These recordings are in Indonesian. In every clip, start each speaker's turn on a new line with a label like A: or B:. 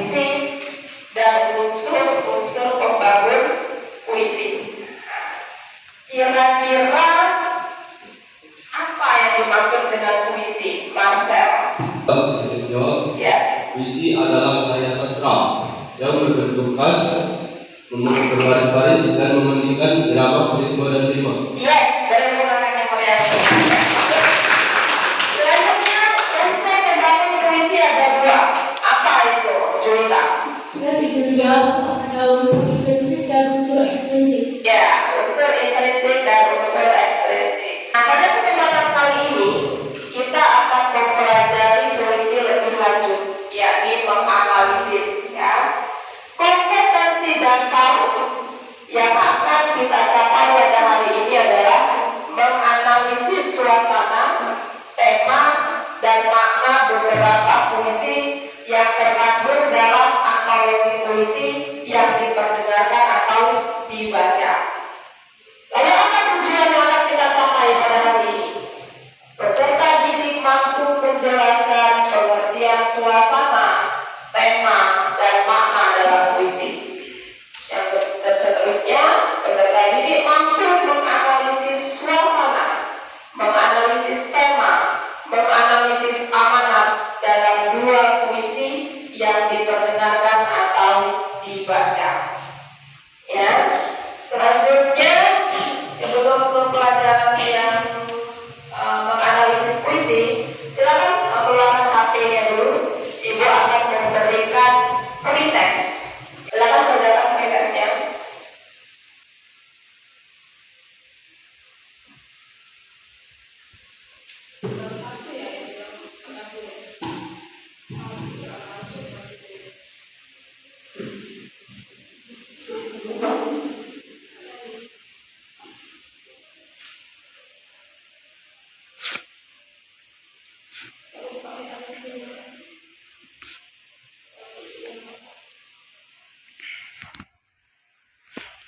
A: puisi dan unsur-unsur pembangun puisi. Kira-kira apa yang dimaksud dengan puisi, Marcel? Ya.
B: Puisi adalah karya sastra yang berbentuk khas, berbaris-baris dan mementingkan irama, ritme dan rima.
A: Yes, dari menggunakan memori yang bagus. Selanjutnya, konsep membangun puisi ada dua. Apa itu, Juwita?
C: Yang ketiga ada unsur intrinsik dan unsur ekstrinsi.
A: Ya, unsur intrinsik dan unsur ekstrinsi. Nah, pada kesempatan kali ini kita akan mempelajari puisi lebih lanjut, yakni menganalisis. Ya, kompetensi dasar yang akan kita capai pada hari ini adalah menganalisis suasana, tema, dan makna beberapa puisi yang terkandung dalam antologi puisi yang diperdengarkan atau dibaca. Lalu apa tujuan yang akan kita capai pada hari ini? Peserta didik mampu menjelaskan pengertian suasana, tema, dan makna dalam puisi. Yang seterusnya, peserta didik mampu menganalisis suasana, menganalisis tema, menganalisis amanat dalam dua puisi yang diperdengarkan atau dibaca. Ya, selanjutnya sebelum ke pelajaran yang menganalisis puisi, silakan keluarkan HP-nya dulu. Ibu akan memberikan pretest. Silakan kerjakan pretestnya.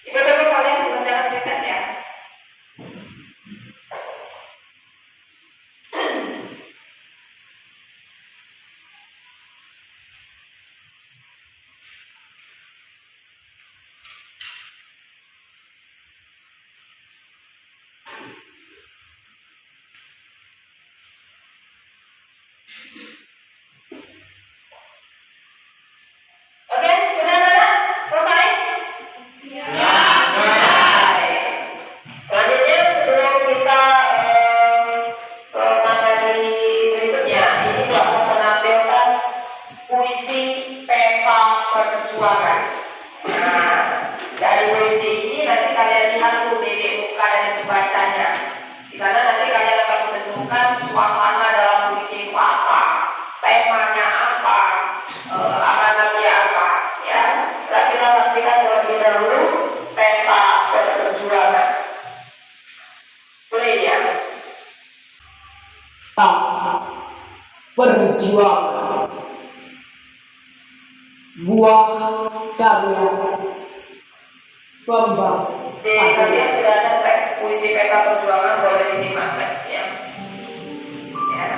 A: Ibu tunggu kalian mengerjakan pretest ya. Oke, sudah ada? Selesai? Selanjutnya sebelum kita ke materi berikutnya, ini akan menampilkan puisi peta perjuangan. Nah, dari puisi ini nanti kalian lihat tuh bibit muka dan pembacanya. Di sana nanti kalian akan menentukan suasana dalam puisi itu apa, temanya apa, amanatnya apa. Ya, nah, kita saksikan terlebih dahulu peta perjuangan. Boleh ya?
D: Perjuangan, buah karya
A: Si kalian sudah ada teks puisi peta perjuangan, boleh disimak teksnya. Ya.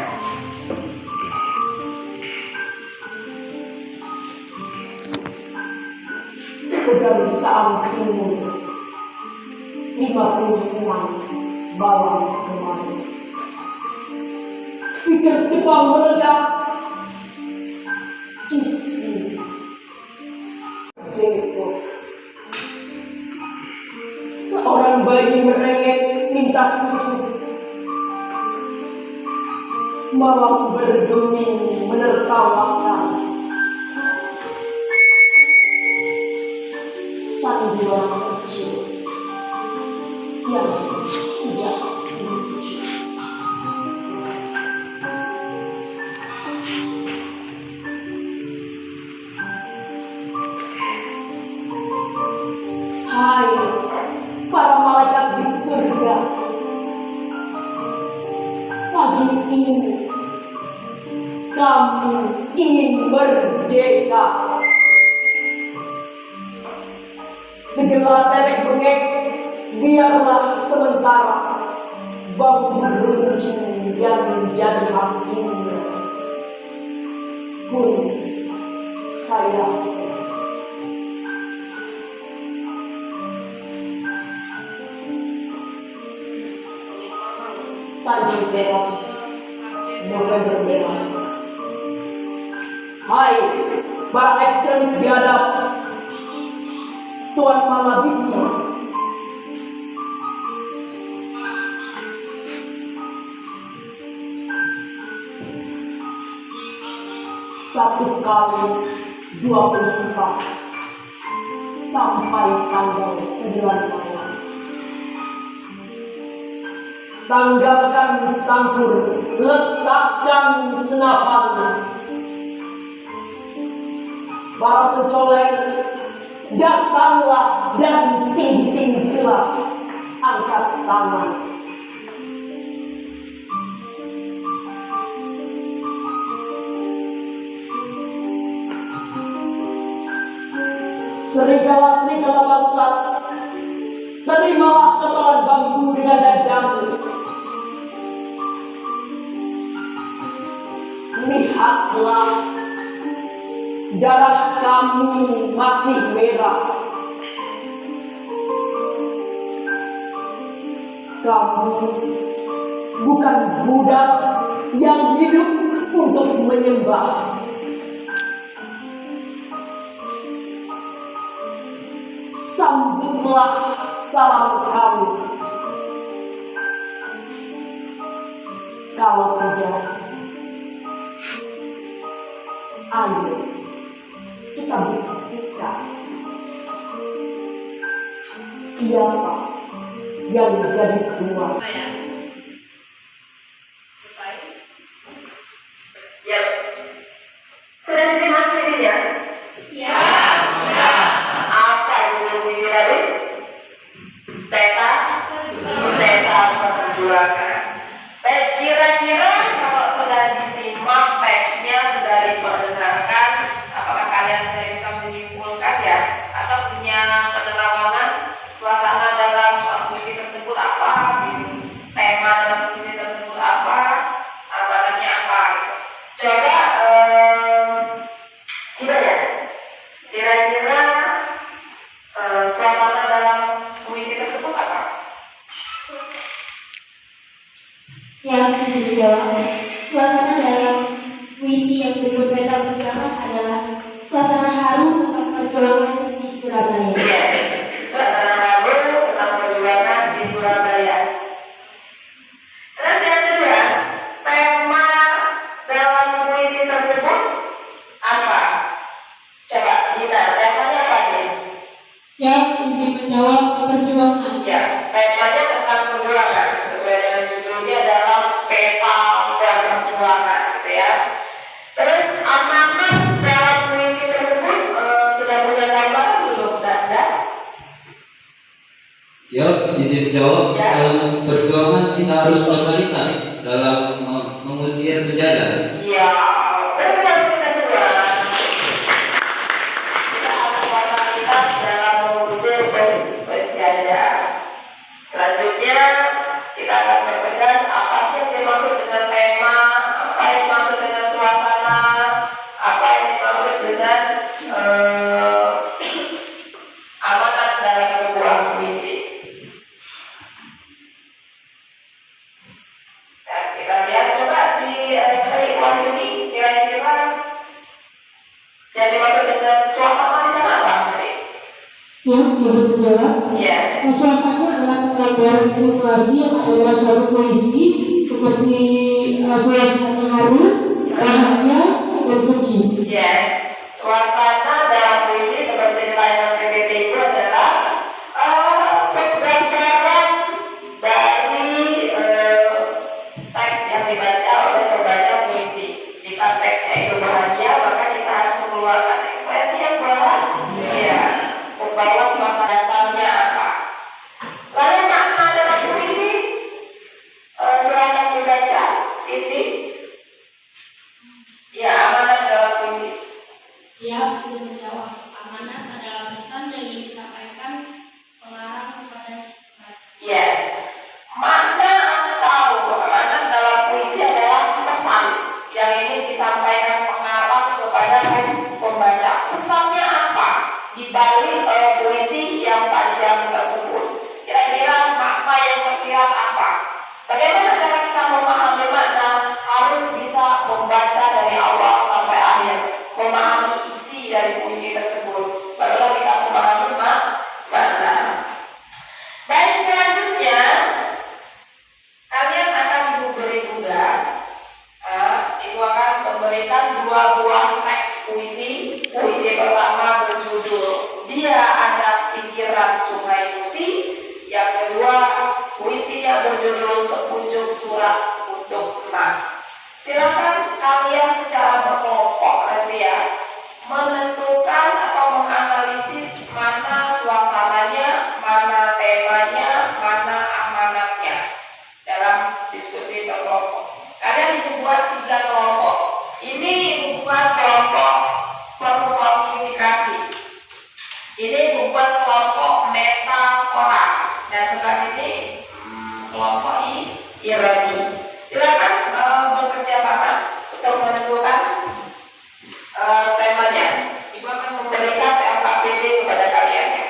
D: Kegarisaan timur 56 bawah kemana pikir Jepang meledak isi sedepo seorang bayi merengek minta susu malam bergeming menertawakan sandiwara kecil yang tidak lucu. Hai para malaikat di surga, pagi ini kami ingin merdeka. Segala tetek bengek biarlah sementara, bambu runcing yang menjadi hakimnya. Gunung Saya Tanjung Perak, November Merah. Hai, para ekstremis biadab, Tuan Malabidina. Satu kali 24 sampai tanggal 9 malam. Tanggalkan sangkur, letakkan senapan. Para pencoleng, datanglah dan tinggi-tinggilah, angkat tangan. Serigala-serigala bangsa, terimalah cocolan bambu dengan dadamu. Lihatlah, darah kami masih merah. Kami bukan budak yang hidup untuk menyembah. Sambutlah salam kami. Kalau tidak, ayo kita buktikan siapa yang menjadi tuan.
A: Selesai. Ya. Sudah disimak puisinya? Siap. Apa judul puisi tadi? Peta perjuangan. Kira-kira kalau sudah disimak teksnya, sudah diperdengarkan, apakah kalian sudah bisa menyimpulkan ya, atau punya penerawangan suasana dalam puisi tersebut apa, gitu. Tema dalam puisi tersebut apa, amanatnya apa, gitu. Coba gimana ya? Kira-kira suasana dalam puisi tersebut apa?
C: Siap, bisa dijawab. Suasana dalam puisi yang berikut Peta Perjuangan adalah suasana haru tempat perjuangan di Surabaya.
A: Yes, suasana haru tentang perjuangan di Surabaya. Terus yang kedua, tema dalam puisi tersebut apa? Coba kita, temanya apa nih?
C: Siap, izin menjawab perjuangan.
A: Yes, temanya tentang perjuangan. Sesuai dengan judulnya dalam peta dan perjuangan, gitu ya. Terus amanat dalam puisi tersebut sudah punya gambaran belum, Danda?
B: Siap, izin menjawab.
A: Ya.
B: Dalam perjuangan kita harus totalitas dalam mengusir penjajah.
A: Ya, benar kita semua. Kita harus totalitas dalam mengusir penjajah. Selanjutnya kita akan bertegas apa sih yang dimaksud dengan tema, apa yang dimaksud dengan suasana, apa yang dimaksud dengan amanat dalam sebuah puisi. Dan kita lihat coba di Wahyuni, kira-kira yang dimaksud dengan suasana di sana apa, Tri?
C: Siap, izin menjawab.
A: Yes.
C: Suasana adalah penggambaran situasi yang ada dalam suatu puisi seperti suasana haru, bahagia, dan sedih.
A: Yes, suasana dalam puisi seperti di layanan PPT itu adalah penggambaran dari teks yang dibaca oleh pembaca puisi. Jika teksnya itu bahagia, maka kita harus mengeluarkan ekspresi yang bahagia, membawa suasana dasarnya apa. Lalu makna dalam puisi, silakan dibaca, Siti. Ya, amanat dalam puisi.
C: Siap, izin menjawab. Amanat
A: puisi yang panjang tersebut. Kira-kira makna yang tersirat apa? Bagaimana cara kita memahami makna? Harus bisa membaca dari awal sampai akhir, memahami isi dari puisi tersebut, barulah kita memahami makna. Baik, selanjutnya kalian akan diberi tugas. Ibu akan memberikan 2 buah teks puisi. Puisi pertama berjudul Dia Ada Pikiran Sungai Musi. Yang kedua, puisinya berjudul Sepucuk Surat Untuk Emak. Silakan kalian secara berkelompok nanti ya menentukan atau menganalisis mana suasananya, mana temanya, mana amanatnya dalam diskusi berkelompok. Kalian dibuat 3 kelompok. Ini buat kelompok personifikasi. Ini buat kelompok metafora. Dan sebelah sini kelompok ironi. Silakan bekerja sama untuk menentukan temanya. Ibu akan memberikan LKPD kepada kalian ya.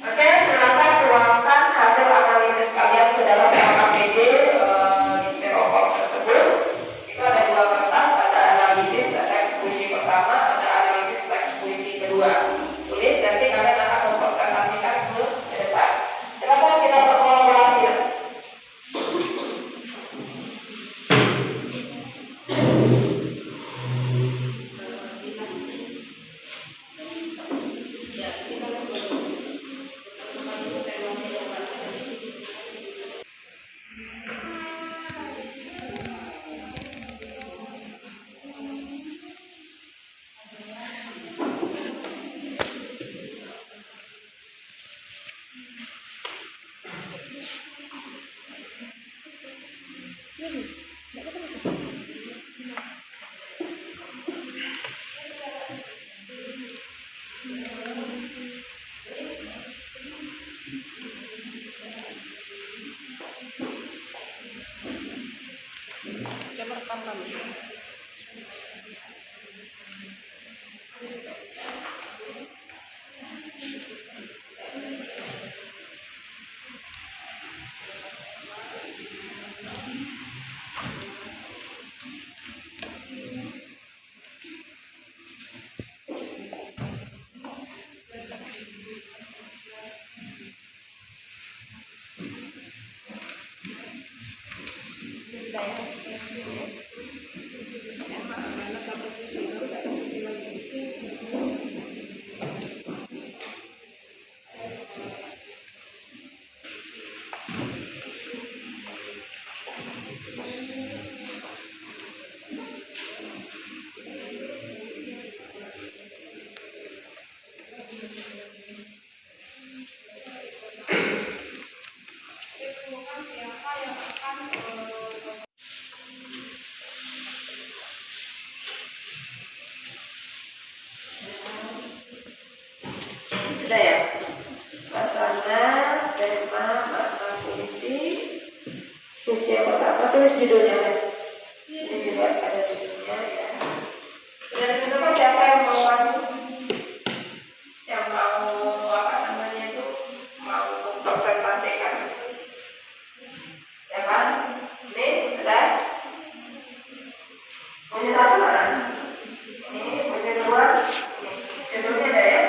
A: Oke, silakan tuangkan hasil analisis kalian ke dalam LKPD di styrofoam tersebut. Itu ada 2 kertas, ada analisis teks puisi pertama, ada analisis teks puisi kedua. Tulis, nanti kalian akan mempresentasikan ke depan. Silakan kita berkolaborasi. Sudah ya? Suasana, tema, makna puisi. Puisi yang pertama, tulis judulnya. Ini juga ada judulnya ya. Sudah ditentukan siapa yang mau maju? Yang mau apa namanya itu? Mau presentasikan? Siapa? Ini sudah? Puisi 1 mana? Ini puisi 2. Judulnya ada ya?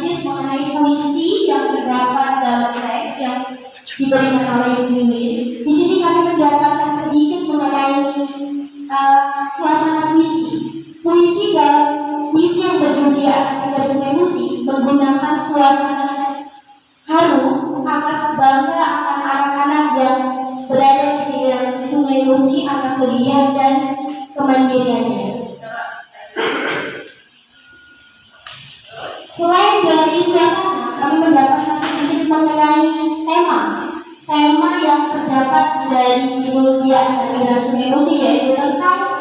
C: analisis mengenai puisi yang terdapat dalam teks yang diberikan oleh Ibu Mimin. Di sini kami mendapatkan sedikit mengenai suasana puisi. Puisi yang berjudul Di Atas Sungai Musi menggunakan suasana haru atas bangga akan anak-anak yang berada di pinggiran Sungai Musi atas kelebihan dan kemandiriannya. Selain dari suasana, kami mendapatkan sedikit mengenai tema yang terdapat dari judul Di Atas Sungai Musi, yaitu tentang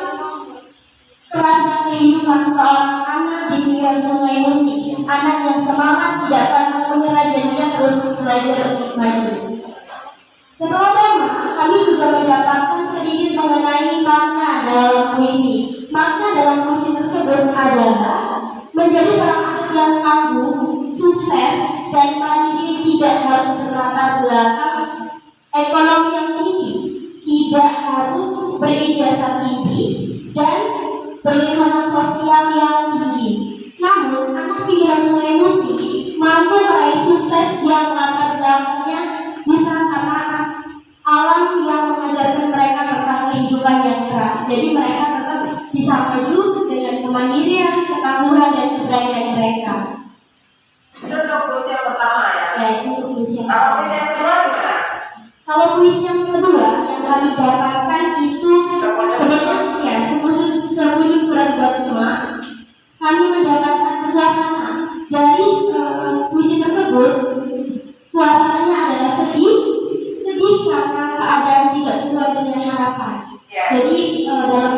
C: kerasnya kehidupan seorang anak di pinggiran Sungai Musi, anak yang semangat, tidak pernah menyerah, dan dia terus belajar untuk maju. Setelah tema, kami juga mendapatkan sedikit mengenai makna dalam puisi. Makna dalam puisi tersebut adalah menjadi seorang anak yang tangguh, sukses, dan mandiri, tidak harus berlatar belakang ekonomi yang tinggi, tidak harus berijazah tinggi, dan berlingkungan sosial yang tinggi. Namun, anak pinggiran Sungai Musi mampu meraih sukses yang latar belakangnya bisa karena alam yang mengajarkan mereka tentang kehidupan yang keras. Jadi mereka tetap bisa maju dengan kemandirian, ketangguhan, dan keberanian mereka.
A: Itu untuk puisi yang pertama ya.
C: Ya, itu untuk puisi yang
A: Kalau
C: pertama.
A: puisi yang kedua gimana?
C: Kalau puisi yang kedua yang kami dapatkan itu sebenarnya sebujur surat buat emak. Kami mendapatkan suasana dari puisi tersebut. Suasananya adalah sedih karena keadaan tidak sesuai dengan harapan.
A: Ya.
C: Jadi dalam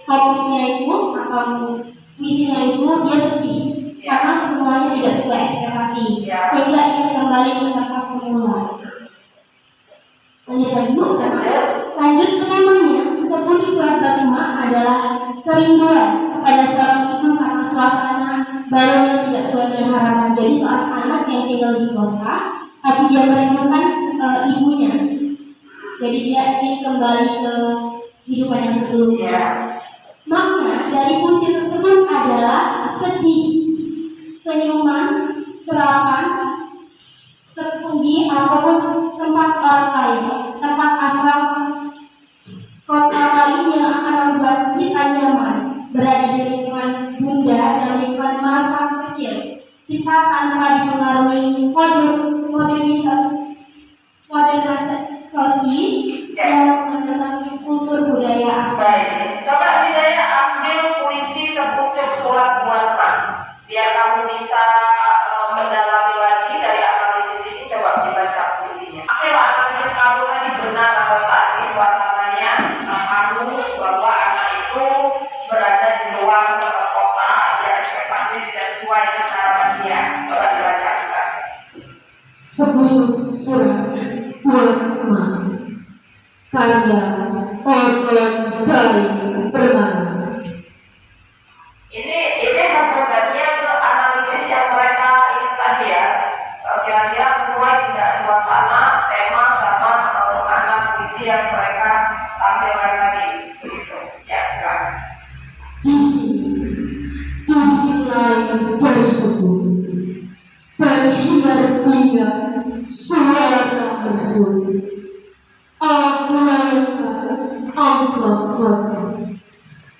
C: topiknya itu atau puisinya itu dia sedih karena semuanya tidak sesuai ekspektasi, sehingga ingin kembali ke tempat semula. Lanjut ke temanya. Sebujur surat Fatimah adalah kerinduan kepada seorang ibu karena suasana baru yang tidak sesuai dengan harapan. Jadi seorang anak yang tinggal di kota, tapi dia merindukan ibunya. Jadi dia ingin kembali ke kehidupan yang sebelumnya. Makna dari puisi tersebut adalah sedih, senyuman, serapan, setinggi apapun tempat orang lain, tempat asal kota lain yang akan membuat kita nyaman, berada di lingkungan bunda dan lingkungan masa kecil. Kita tanpa dipengaruhi modernisasi yang menentang kultur budaya asal.
A: Baik, coba Hidayah ambil puisi Sepucuk Surat Buatan, biar kamu bisa mendalami lagi dari analisis ini. Coba dibaca puisinya. Hasil analisis kamu tadi benar atau tak sih suasananya kamu bahwa anak itu berada di luar kota, ya ekspektasinya tidak sesuai dengan harapan dia. Coba dibaca bisa.
D: Sepucuk surat buat emak, karya Oton dari Permana.
A: Ini hambatan ke analisis yang mereka ini tadi ya, kira-kira sesuai tidak suasana, tema sama anak puisi yang mereka tampilkan tadi, begitu. Ya, silakan.
D: Di sisi lain dari tubuh, terhingar-hingar suara betul. Aku layakkan amplop kotor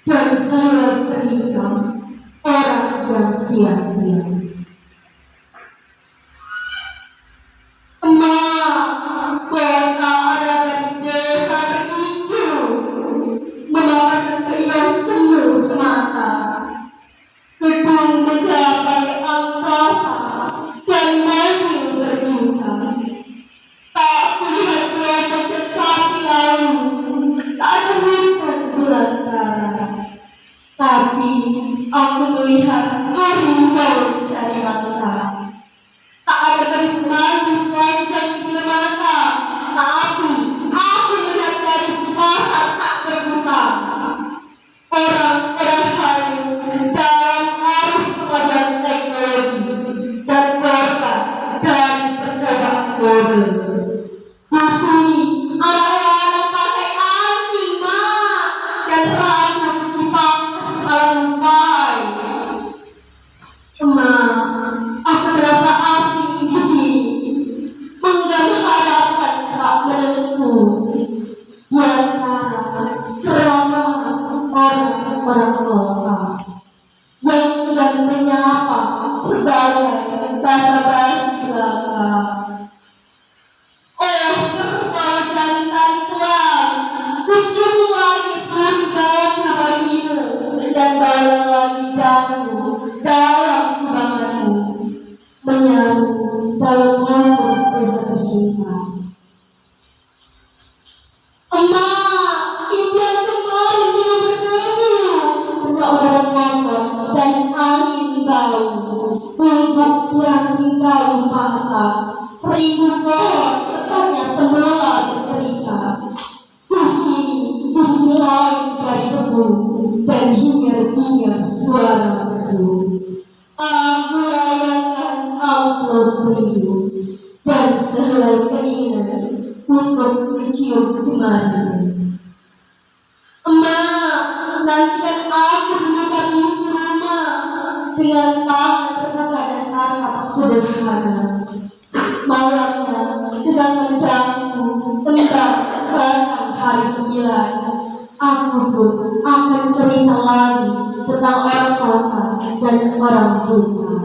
D: dan surat cerita orang yang sia-sia. Emak, kota ada gadis desa berkicu, memamerkan keindahan semu semata. Gedung menggapai angkasa dan mobil berjuta. Tak kulihat kelompok dan sapi lalu, tak ada hutan belantara. Tapi aku melihat harimau mencari mangsa. Tak ada garis maju telanjang di bulu mata, tapi aku melihat garis pasar tak berbuka. Orang-orang hayu dalam arus kemajuan teknologi dan korban dari percobaan kode. Di sini anak-anak pakai anti mak dan rambut dipangkas sampai. Emak,
C: kota yang enggan menyapa sebagai basa-basi belaka. Oh kerbau jantan Tuhan, kunjung lagi surga bagimu dan bawa lagi jamu dalam kubanganmu, menyaru dalam lumpur desa tercinta. Emak, impian kemarin belum bertemu, kena udara kotor dan angin bau, bubuk yang tinggal patah, ribu pohon tepatnya semula bercerita. Di sini lain dari debu dan hingar-bingar suara merdu. Aku layangkan amplop rindu dan sehelai keinginan untuk mencium jemari. Emak, nantikan aku di dekat pintu rumah dengan tangan terbuka dan tatap sederhana. Malamnya dengan mendangku tentang batang hari 9, aku pun akan cerita lagi tentang orang kota dan orang tua.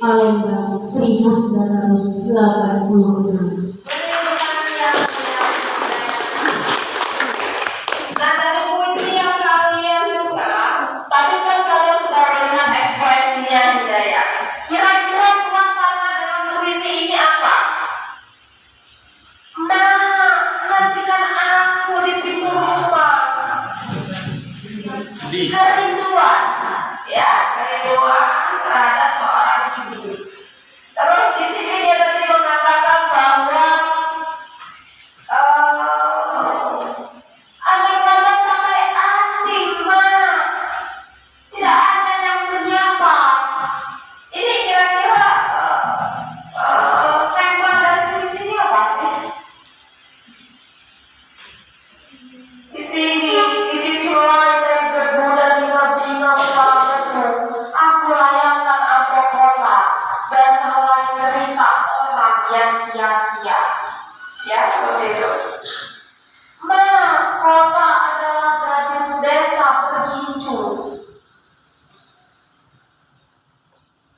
C: Palembang 1986.
A: Nah, dari puisi yang kalian buka, tadi kan kalian sudah melihat ekspresinya Hidayah. Kira-kira suasana dalam puisi ini apa? Nah, nantikan aku di pintu rumah. Kerinduan, ya, kerinduan terhadap seorang ibu. Terus di sini dia tadi mengatakan bahwa anak-anak pakai anting, mah tidak ada yang menyapa. Ini kira-kira tema dari puisi ini apa sih? Isi surai dan debu dan hingar-bingar suaramu, aku layangkan amplop kota dan sehelai cerita orang yang sia-sia. Ya, seperti itu. Ma, kota adalah gadis desa bergincu,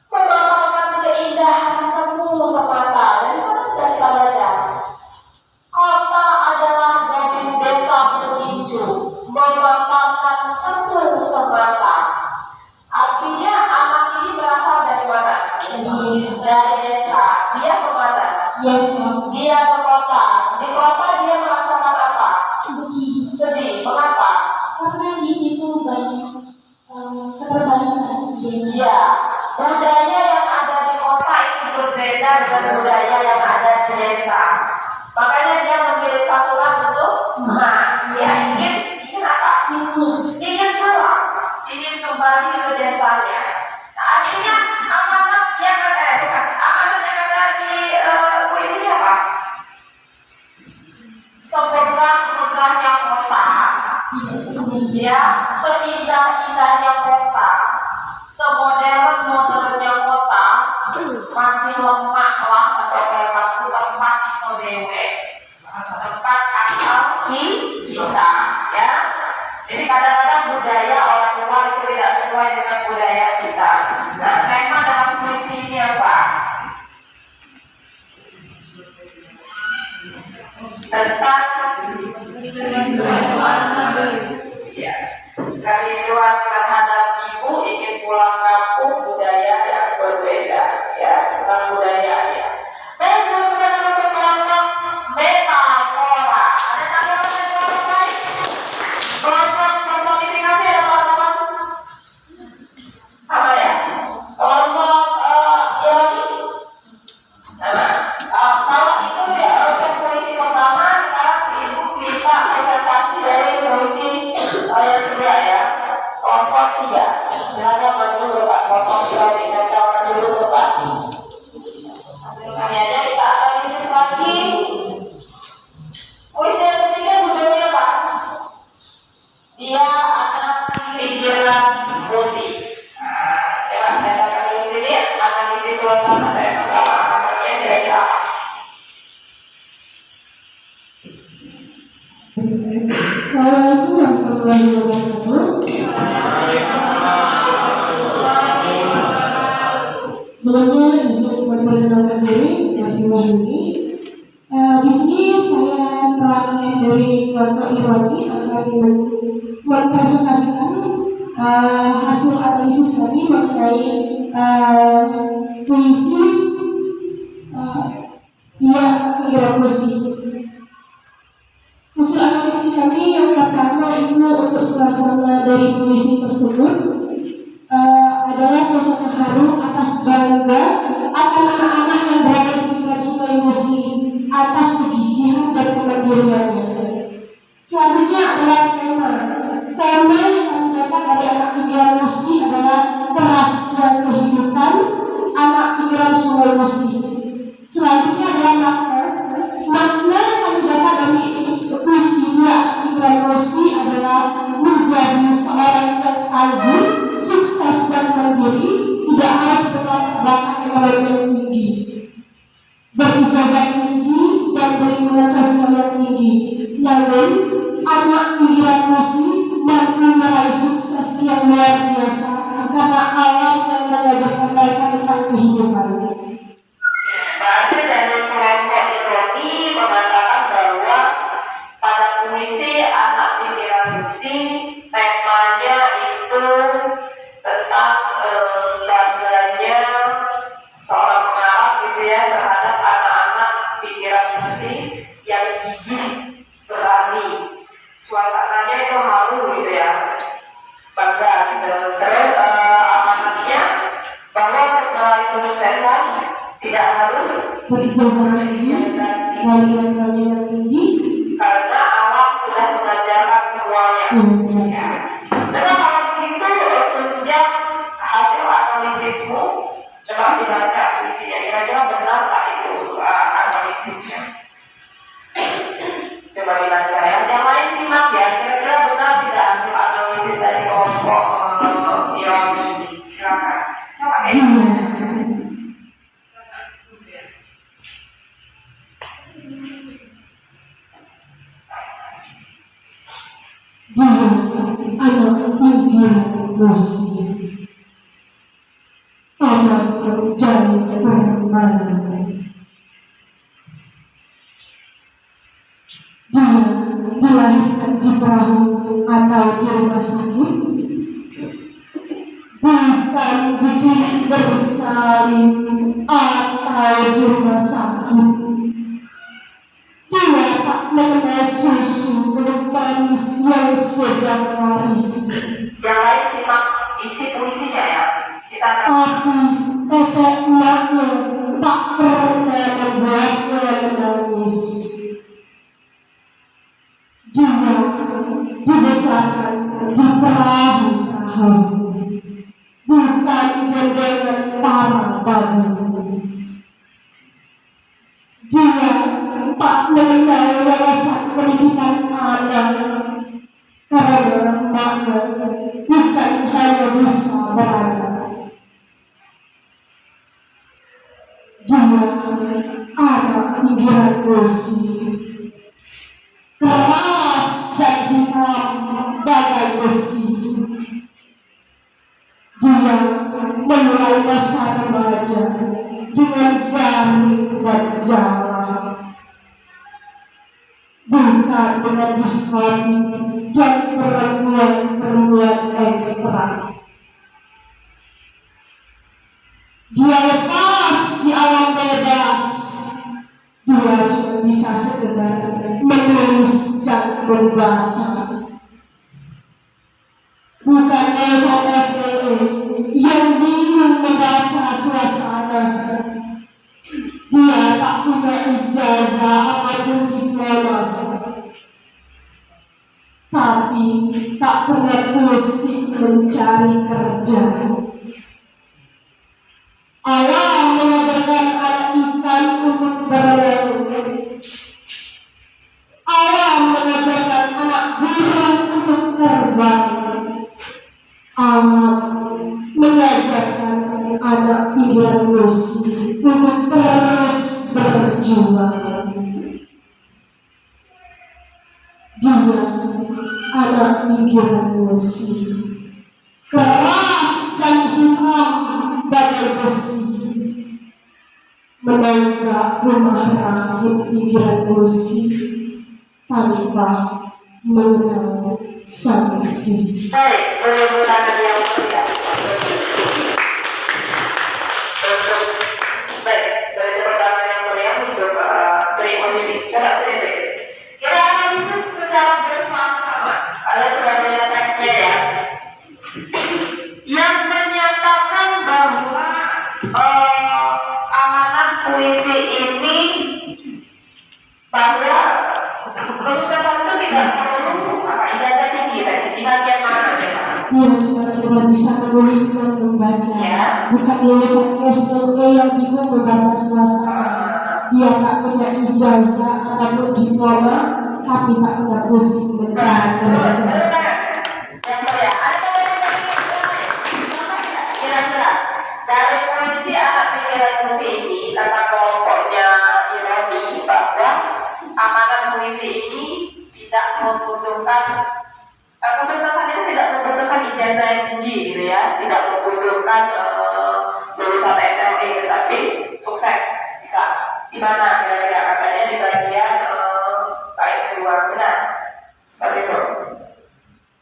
A: memaparkan keindahan semu semata. Dari sana sudah kita baca. Kota adalah gadis desa bergincu, memaparkan semu semata. Artinya anak ini berasal dari mana? Dari desa. Dia kemana? Dia ke kota. Di kota dia merasakan apa? Sedih. Mengapa?
C: Karena di situ banyak keterbalikan di desa.
A: Iya. Budaya yang ada di kota itu berbeda dengan budaya yang ada di desa. Makanya dia mengirimkan surat untuk dia ingin apa? Ingin pulang, ingin kembali ke desanya. Nah, artinya amanat yang ada di puisi ini apa? Semegah-megahnya kota, ya, seindah-indahnya kota, semodern-modernnya kota, masih lemah lah kesobekanku tempat dewe, tempat asal kita, ya. Jadi kadang-kadang budaya orang luar itu tidak sesuai dengan budaya kita. Nah, tema dalam puisi ini apa? Tentang ya, kerinduan terhadap ibu, ingin pulang kampung, budaya yang berbeda, ya, tentang budayanya. Dan kemudian untuk kelompok metafora, ada tanggapan dari kelompok lain? Kelompok personifikasi ada tanggapan? Sama ya? Kelompok ironi? Sama. Kalau itu ya untuk puisi pertama, sekarang ibu minta presentasi dari puisi yang kedua ya. Kelompok 3. Silakan maju ke Pak kelompok ironi dan kawan dulu ke Pak. Hasil karyanya kita analisis lagi. Puisi yang ketiga judulnya apa? Dia anak pikiran musik. Nah, coba datangkan dulu sini analisis suasana dan sama namanya kira-kira apa?
C: Assalamualaikum warahmatullahi wabarakatuh. analisis kami mengenai puisi pikiran puisi. Hasil analisis kami yang pertama itu untuk suasana dari puisi tersebut adalah suasana haru atas bangga akan anak-anak yang berada di pikiran Sungai Musi atas kegigihan dan kemandiriannya. Selanjutnya adalah tema. Tema yang kami dapat dari anak pikiran Musi adalah kerasnya kehidupan anak pikiran Sungai Musi. Selanjutnya adalah makna. Makna yang kami dapat dari puisi pikiran Musi adalah menjadi seorang yang tangguh, sukses dan mandiri, tidak harus berlatar belakang ekonomi yang tinggi, berijazah tinggi dan berlingkungan sosial yang tinggi. Namun, anak pikiran Musi mampu meraih sukses yang luar biasa karena alam yang mengajarkan mereka tentang kehidupan.
A: Berarti dari kelompok ironi mengatakan bahwa pada puisi anak pikiran Musi temanya itu tentang bangganya seorang pengarang gitu ya terhadap anak-anak pikiran Musi yang gigih, berani, suasananya itu haru gitu ya, bangga gitu. Terus amanatnya bahwa untuk meraih kesuksesan tidak harus
C: Berijazah tinggi, dan yang tinggi,
A: karena alam sudah mengajarkan semuanya. Ya. Coba kalau begitu tunjang hasil analisismu, coba dibaca puisinya, kira-kira benar tak itu analisisnya? Coba dibaca ya. Yang lain simak ya, kira-kira benar tidak hasil analisis dari kelompok ironi? Silakan. Coba
C: dia anak pikiran Musi, anak dari permainan. Dia dilahirkan di perahu atau di rumah sakit, bukan di pinggir salin atau di rumah sakit. Dia tak mengenal susu belum manis yang sedang laris.
A: yang lain simak isi puisinya ya. Kita akan
C: Tapi tetek emaknya tak pernah membuatnya menangis. Dia dibesarkan di perahu-perahu, bukan gendengan para babi. Dia tak mengenal yayasan pendidikan anak karena emaknya bukan hanya bisa beranak. Dia anak pikiran Musi, keras dan hitam bagai besi. Dia memulai masa remaja dengan jaring dan jala, bukan dengan diskotik dan perempuan ekstra. Dia lepas di alam bebas. Dia cuma bisa sekedar menulis dan membaca. Bukan SLE yang bingung membaca suasana. Dia tak punya ijazah apapun diploma, tapi tak pernah pusing mencari kerja. Alam mengajarkan anak ikan untuk berenang. Alam mengajarkan anak burung untuk terbang. Alam mengajarkan anak pikiran Musi untuk terus berjuang. Dia anak pikiran Musi, keras dan hitam bagai besi, menanggap rumah rakit pikiran Musi tanpa mengenal sanksi.
A: baik, boleh bertanya yang mulia.
C: bisa menulis dan membaca.
A: Ya.
C: Bukan lulusan SLE yang bingung membaca suasana. Dia tak punya ijazah ataupun diploma, tapi tak punya pusing bercanda.
A: Kira-kira dari puisi anak pikiran puisi ini, kata kelompoknya ironi bahwa amanat puisi ini tidak membutuhkan kesuksesan itu tidak membutuhkan ijazah yang tinggi gitu ya, tidak membutuhkan lulusan SLE, tetapi sukses bisa. Di mana kira-kira? Katanya di bagian bait kedua, benar? Seperti itu.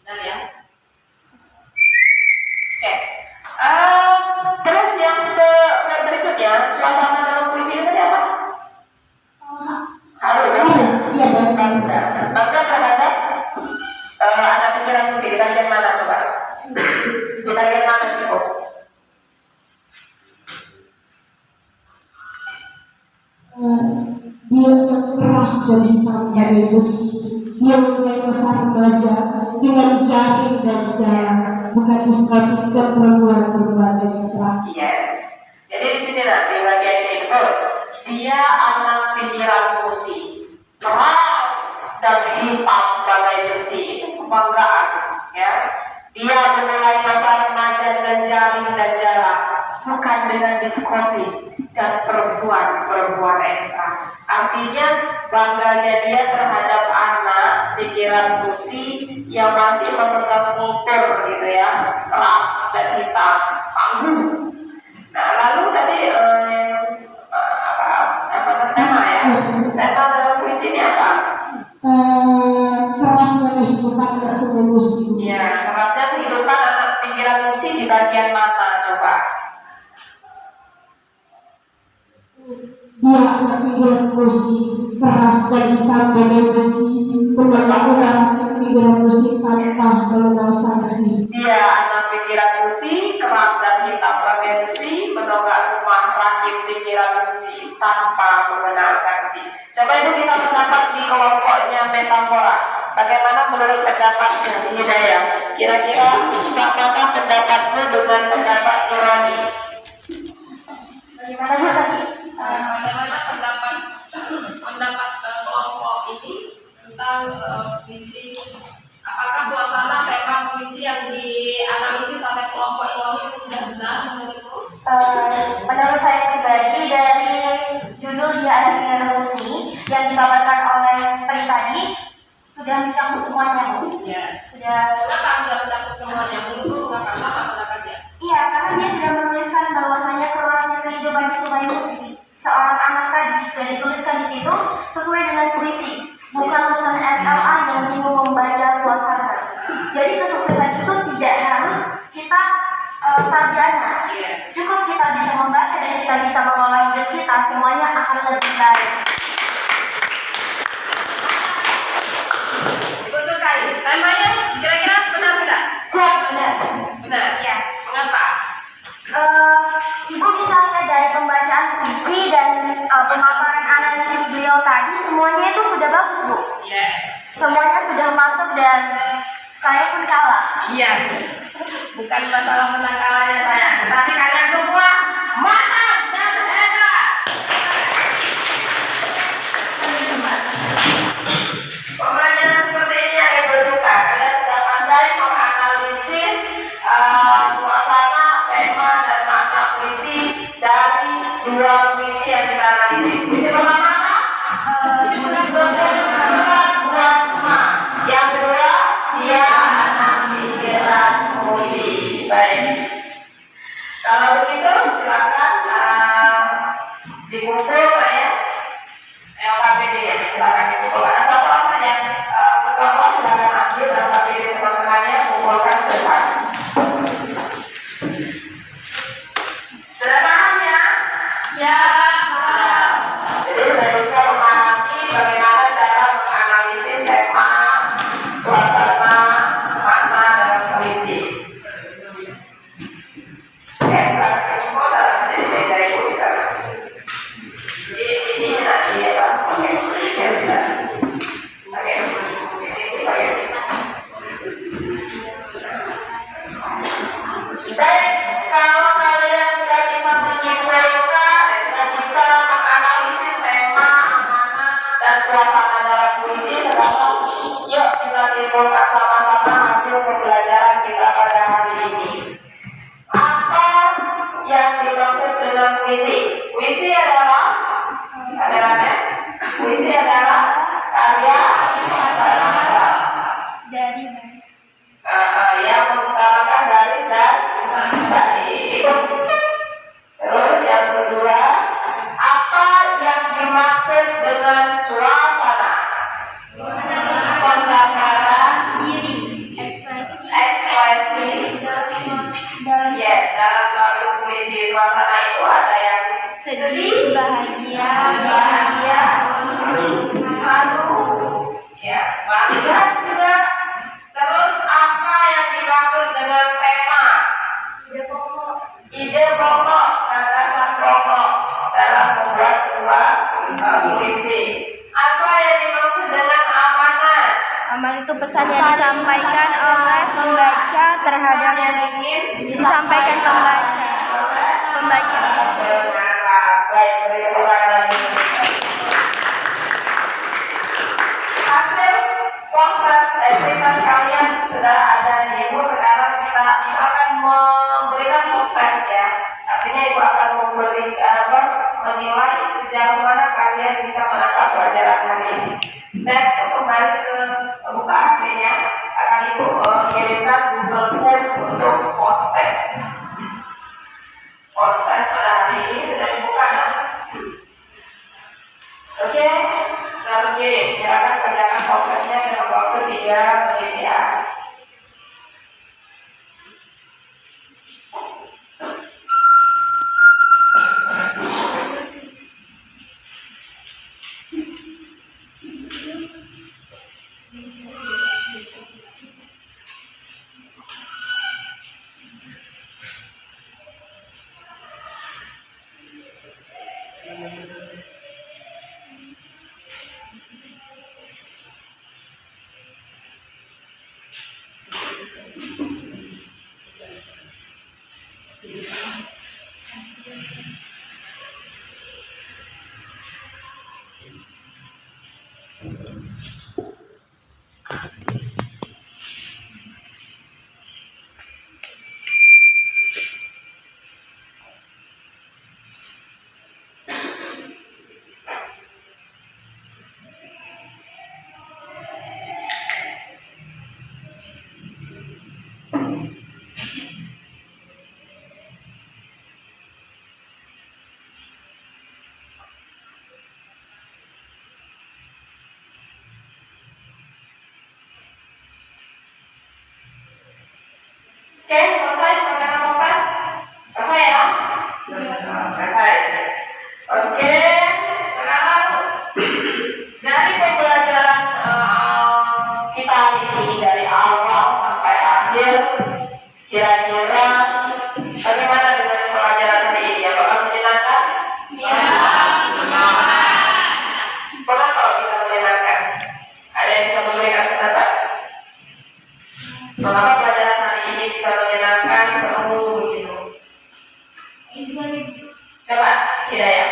A: Benar ya? Oke. Terus yang berikutnya, suasana dalam puisi ini tadi apa? Haru,
C: Iya, dan
A: bangga terhadap anak pikiran puisi. Di bagian mana coba? Di bagian mana cukup?
C: dia yang keras jadi tangga besi. Dia mulai masa remaja dengan jaring dan jarak, bukan distrategikan perempuan berbuat ekstra.
A: Yes. Jadi di sini lah di bagian ini betul. Dia anak pikiran puisi, keras dan hitam bagai besi. Itu kebanggaan, ya. Dia memulai masa remaja dengan jaring dan jarak, bukan dengan diskotik dan perempuan ekstra. Artinya bangganya dia terhadap anak pikiran puisi yang masih memegang kultur gitu ya, keras dan hitam, tangguh. Nah lalu tadi apa tema ya? Tema dalam puisi ini apa?
C: Kerasnya kehidupan tidak semua musim.
A: Ya, kerasnya kehidupan anak pikiran puisi di bagian mana coba?
C: Dia anak pikiran musik, keras dan hitam bagai besi, menolak pikiran musik tanpa mengenal sanksi.
A: Dia anak pikiran puisi, keras dan hitam bagai besi, menonggak rumah rakit pikiran puisi tanpa mengenal sanksi. Coba itu kita pendapat di kelompoknya metafora. Bagaimana menurut pendapatmu, Hidayah? Kira-kira samakah pendapatmu dengan pendapat ironi?
E: Bagaimana tadi?
D: Bagaimana pendapat kelompok ini tentang puisi? Apakah suasana tema puisi yang dianalisis oleh kelompok ironi itu sudah benar menurutmu?
E: Menurut saya pribadi, dari judul dia ada pikiran puisi yang dibawakan oleh Tri tadi sudah mencakup semuanya.
D: Yes.
E: Sudah.
D: Kenapa sudah mencakup semuanya? Menurutmu mengapa sama pendapatnya?
E: Iya, karena dia sudah menuliskan bahwasanya kerasnya kehidupan di sungai musik seorang anak tadi sudah dituliskan di situ sesuai dengan puisi, bukan lulusan SLA yang bingung membaca suasana. Jadi kesuksesan itu tidak harus kita sarjana, cukup kita bisa membaca dan kita bisa mengolah hidup kita, semuanya akan lebih baik.
D: Ibu sukai temanya kira-kira benar tidak?
E: Siap, benar.
D: Benar.
E: Iya.
D: Mengapa?
E: Ibu bisa lihat dari pembacaan puisi dan pemaparan analisis beliau tadi, semuanya itu sudah bagus, Bu.
D: Yes.
E: Semuanya sudah masuk dan saya pun kalah.
D: Iya. Bukan masalah menang kalahnya saya, tetapi kalian semua mantap dan hebat.
A: Pembelajaran seperti ini yang Ibu suka. Kalian sudah pandai menganalisis suasana, tema, dan makna puisi dari dua puisi yang kita analisis. Puisi pertama apa? Sebuah surat buat emak. Yang kedua, dia anak pikiran puisi. Baik. Kalau begitu silakan dikumpul ya. LKPD ya, silakan dikumpulkan. Satu orang saja. Ketua silakan ambil LKPD teman-temannya, kumpulkan ke depan. Sudah paham ya? Sudah. Jadi sudah bisa memahami bagaimana cara menganalisis tema, suasana, makna dalam puisi. Oke, silakan dikumpul taruh saja di meja Ibu di sana. Ini nanti ya Pak. Oke, ya tidak. Oke, ini bagian. sama-sama hasil pembelajaran kita pada hari ini. Apa yang dimaksud dengan puisi? Puisi adalah puisi adalah karya sastra
E: Dari
A: yang mengutamakan baris dan baik. Terus yang kedua, apa yang dimaksud dengan suasana? Penggambaran
E: diri, ekspresi
A: ekspresi.
E: dalam
A: Yes, dalam suatu puisi suasana itu ada yang
E: sedih, bahagia,
A: haru, ya, bangga juga. Terus apa yang dimaksud dengan tema? Ide pokok, kata sang pokok dalam membuat sebuah puisi. Apa yang dimaksud dengan amanat?
E: amal itu pesan yang disampaikan oleh pembaca terhadap
A: Yang ingin
E: disampaikan pembaca.
A: Baik, beri tepuk tangan lagi. Hasil proses aktivitas kalian sudah ada di Ibu. Sekarang kita akan memberikan proses ya. Artinya Ibu akan menilai sejauh mana kalian bisa menangkap pelajaran hari ini. Dan kembali ke buka HP-nya akan Ibu kirimkan Google Form untuk post-test. Post-test pada hari ini sudah dibuka ya? Oke, kita kirim. Silakan kerjakan post-testnya dalam waktu 3 menit ya. Oke, selesai pelajaran post-test? Selesai ya? Selesai. Oke, sekarang dari pembelajaran kita hari ini dari awal sampai akhir, kira-kira bagaimana dengan pelajaran hari ini? Apakah menyenangkan? Pernah kalau bisa menyenangkan? Ada yang bisa memberikan pendapat? Mengapa pelajaran hari ini bisa menyenangkan, seru begitu? Coba, Hidayah.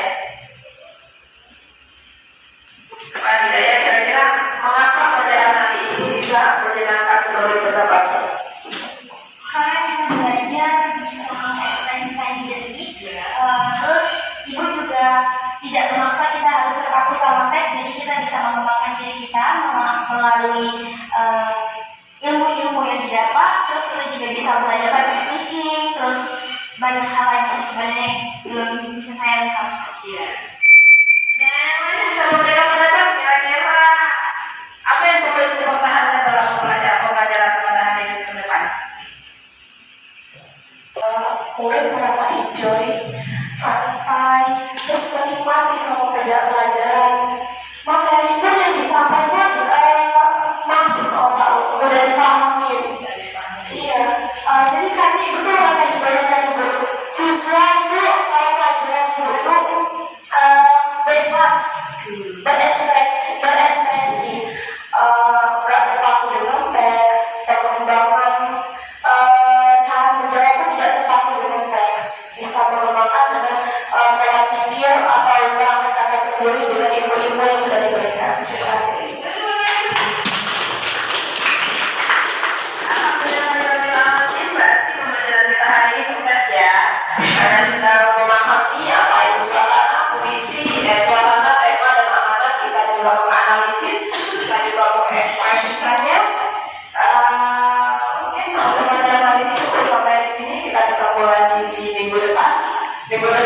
A: Coba Hidayah, kira-kira mengapa pelajaran hari ini bisa menyenangkan menurut pendapat?
E: Karena kita belajar bisa mengekspresikan diri, terus ibu juga tidak memaksa kita harus terpaku sama teks, jadi kita bisa mengembangkan diri kita melalui ilmu-ilmu yang didapat, terus kita juga bisa belajar public speaking, terus banyak hal lagi sih sebenarnya yang belum bisa saya lengkap.
A: Yes. Ada yang lain yang bisa memberikan pendapat? Kira-kira apa yang perlu dipertahankan dalam pembelajaran pada hari ini ke depan?
C: Murid merasa enjoy, santai, terus menikmati sama kerja pelajaran. Materi pun yang disampaikan masuk ke otak, mudah dipahami. Iya, jadi kami betul kata ibaratkan ibu, siswa itu kalau pelajaran ibu itu bebas berekspresi, nggak terpaku dengan teks, perkembangan cara menjawab pun tidak terpaku dengan teks, bisa mengembangkan dengan pola pikir atau kata sendiri dengan ilmu-ilmu yang sudah diberikan. Terima kasih.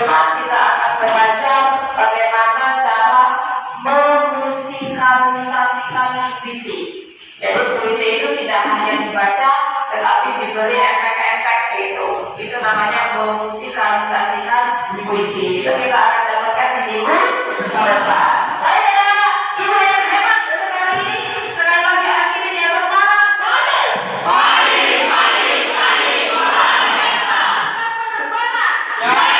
A: depan kita akan belajar bagaimana cara memusikalisasikan puisi. Jadi puisi itu tidak hanya dibaca, tetapi diberi efek-efek gitu. Itu namanya memusikalisasikan puisi. Itu kita akan dapatkan di minggu depan. Baik anak-anak, ibu yang hebat untuk hari ini. Sekali lagi asli dia semangat. Mari. Semangat.